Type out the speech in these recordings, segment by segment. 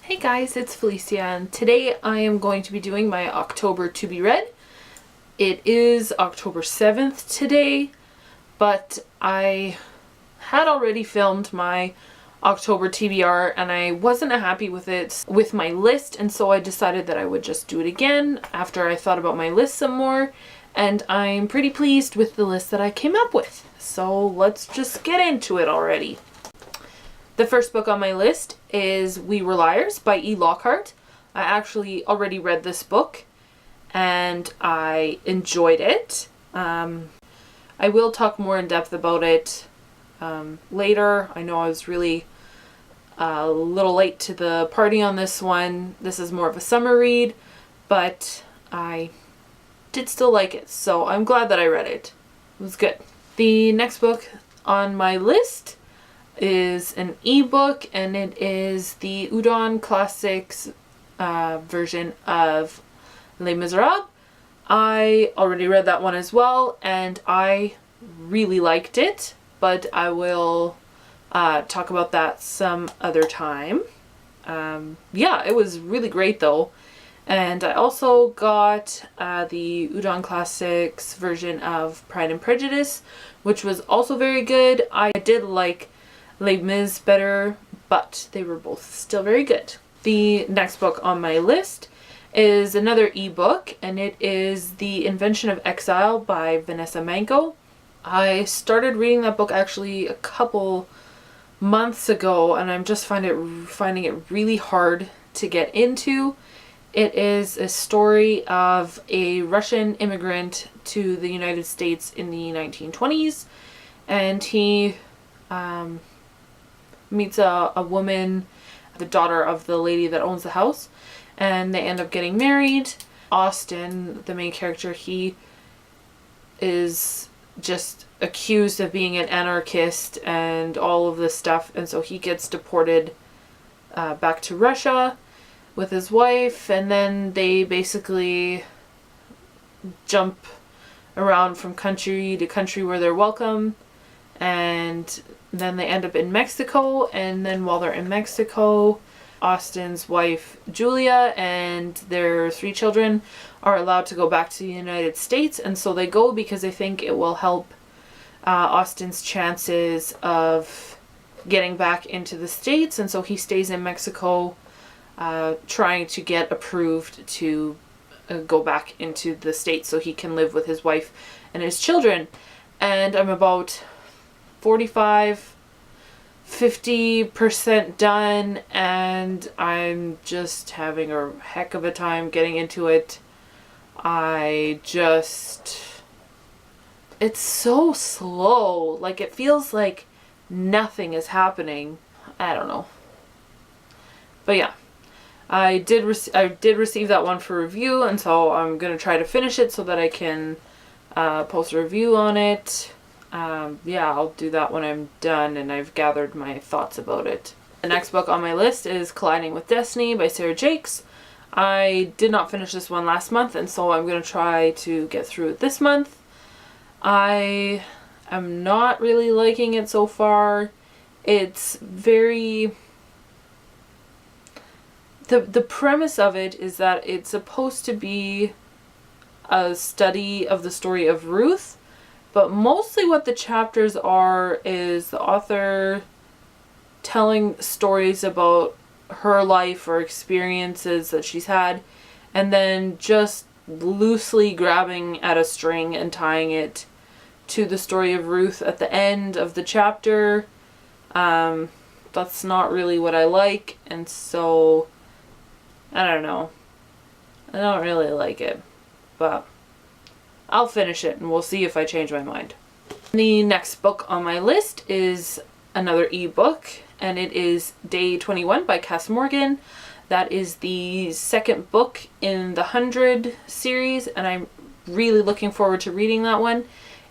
Hey guys, it's Felicia, and today I am going to be doing my October to be read. It is October 7th today, but I had already filmed my October TBR and I wasn't happy with it with my list, and so I decided that I would just do it again after I thought about my list some more, and I'm pretty pleased with the list that I came up with. So let's just get into it already. The first book on my list is We Were Liars by E. Lockhart. I actually already read this book and I enjoyed it. I will talk more in depth about it later. I know I was really a little late to the party on this one. This is more of a summer read, but I did still like it, so I'm glad that I read it. It was good. The next book on my list is an ebook, and it is the Udon Classics version of Les Miserables. I already read that one as well, and I really liked it, but I will talk about that some other time. Yeah, it was really great though. And I also got the Udon Classics version of Pride and Prejudice, which was also very good. I did like Les Mis better, but they were both still very good. The next book on my list is another ebook, and it is The Invention of Exile by Vanessa Manco. I started reading that book actually a couple months ago, and I'm just finding it really hard to get into. It is a story of a Russian immigrant to the United States in the 1920s, and he meets a woman, the daughter of the lady that owns the house, and they end up getting married. Austin, the main character, he is just accused of being an anarchist and all of this stuff, and so he gets deported back to Russia with his wife, and then they basically jump around from country to country where they're welcome, and then they end up in Mexico, and then while they're in Mexico, Austin's wife Julia and their 3 children are allowed to go back to the United States, and so they go because they think it will help Austin's chances of getting back into the States, and so he stays in Mexico trying to get approved to go back into the States so he can live with his wife and his children. And I'm about 50% done, and I'm just having a heck of a time getting into it. It's so slow. Like, it feels like nothing is happening. I don't know. But yeah, I did receive that one for review, and so I'm gonna try to finish it so that I can post a review on it. Yeah, I'll do that when I'm done and I've gathered my thoughts about it. The next book on my list is Colliding with Destiny by Sarah Jakes. I did not finish this one last month, and so I'm going to try to get through it this month. I am not really liking it so far. It's very... The premise of it is that it's supposed to be a study of the story of Ruth, but mostly what the chapters are is the author telling stories about her life or experiences that she's had, and then just loosely grabbing at a string and tying it to the story of Ruth at the end of the chapter. That's not really what I like, and so I don't know. I don't really like it, but I'll finish it and we'll see if I change my mind. The next book on my list is another ebook, and it is Day 21 by Cass Morgan. That is the second book in the 100 series, and I'm really looking forward to reading that one.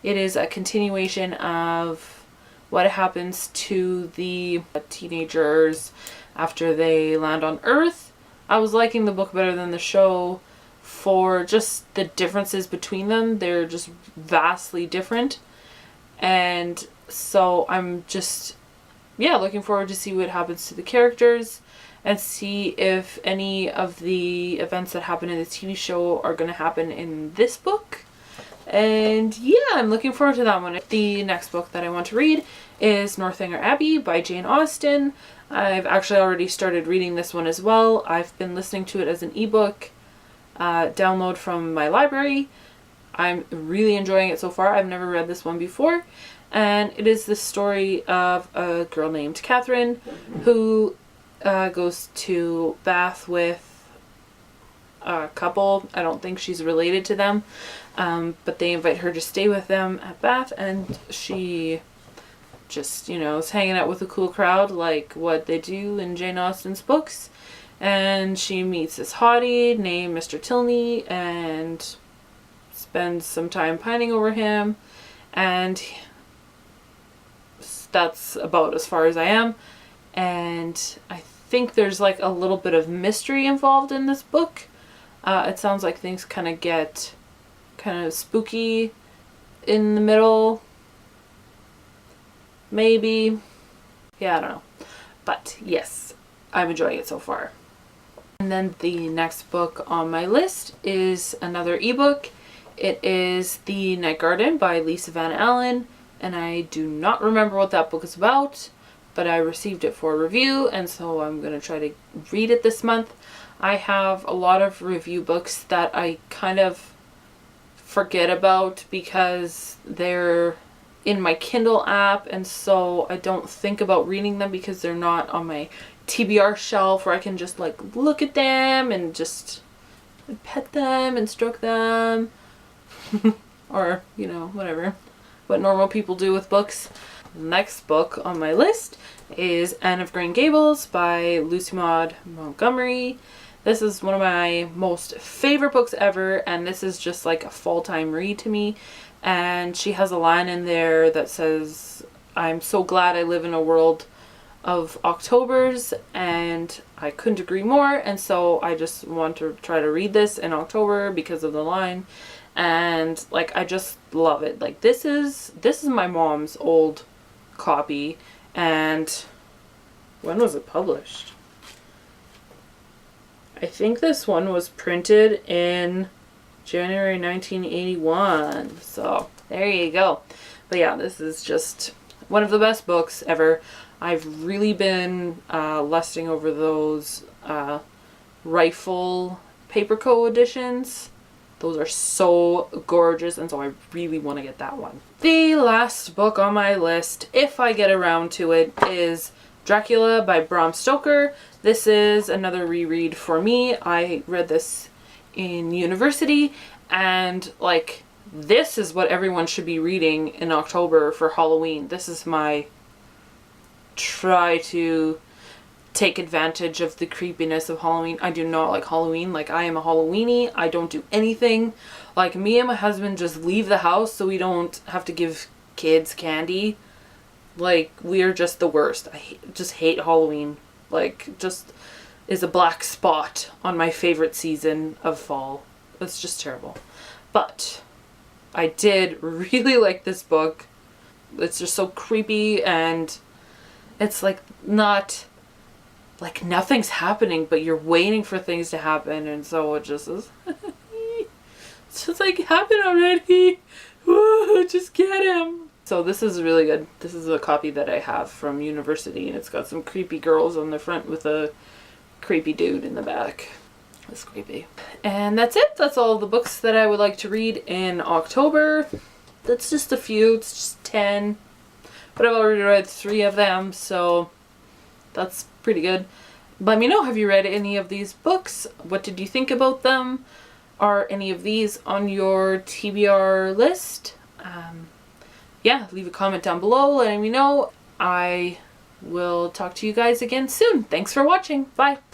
It is a continuation of what happens to the teenagers after they land on Earth. I was liking the book better than the show for just the differences between them. They're just vastly different. And so I'm just, yeah, looking forward to see what happens to the characters. and see if any of the events that happen in the TV show are going to happen in this book. And yeah, I'm looking forward to that one. The next book that I want to read is Northanger Abbey by Jane Austen. I've actually already started reading this one as well. I've been listening to it as an ebook download from my library. I'm really enjoying it so far. I've never read this one before. And it is the story of a girl named Catherine who goes to Bath with a couple. I don't think she's related to them, but they invite her to stay with them at Bath, and she just, is hanging out with a cool crowd like what they do in Jane Austen's books. And she meets this hottie named Mr. Tilney and spends some time pining over him, and that's about as far as I am. And I think there's like a little bit of mystery involved in this book. It sounds like things kind of get kind of spooky in the middle. Maybe. Yeah, I don't know. But yes, I'm enjoying it so far. And then the next book on my list is another ebook. It is The Night Garden by Lisa Van Allen. And I do not remember what that book is about, but I received it for review, and so I'm going to try to read it this month. I have a lot of review books that I kind of forget about because they're in my Kindle app, and so I don't think about reading them because they're not on my TBR shelf where I can just like look at them and just pet them and stroke them or, whatever, what normal people do with books. Next book on my list is Anne of Green Gables by Lucy Maud Montgomery. This is one of my most favorite books ever, and this is just like a full-time read to me. And she has a line in there that says, "I'm so glad I live in a world of Octobers," and I couldn't agree more. And so I just want to try to read this in October because of the line. And like, I just love it. Like, this is my mom's old copy, and when was it published? I think this one was printed in January 1981. So there you go. But yeah, this is just one of the best books ever. I've really been lusting over those Rifle Paperco editions. Those are so gorgeous, and so I really want to get that one. The last book on my list, if I get around to it, is Dracula by Bram Stoker. This is another reread for me. I read this in university, and like, this is what everyone should be reading in October for Halloween. This is my try to take advantage of the creepiness of Halloween. I do not like Halloween. Like, I am a Halloweenie. I don't do anything. Like, me and my husband just leave the house so we don't have to give kids candy. Like, we are just the worst. I just hate Halloween. Like, just is a black spot on my favorite season of fall. It's just terrible. But I did really like this book. It's just so creepy, and it's like not like nothing's happening, but you're waiting for things to happen, and so it just is. It's just like, happen already. Woo, just get him. So this is really good. This is a copy that I have from university, and it's got some creepy girls on the front with a creepy dude in the back. It's creepy. And that's it. That's all the books that I would like to read in October. That's just a few. It's just 10. But I've already read 3 of them, so that's pretty good. Let me know, have you read any of these books? What did you think about them? Are any of these on your TBR list? Yeah, leave a comment down below letting me know. I will talk to you guys again soon. Thanks for watching. Bye.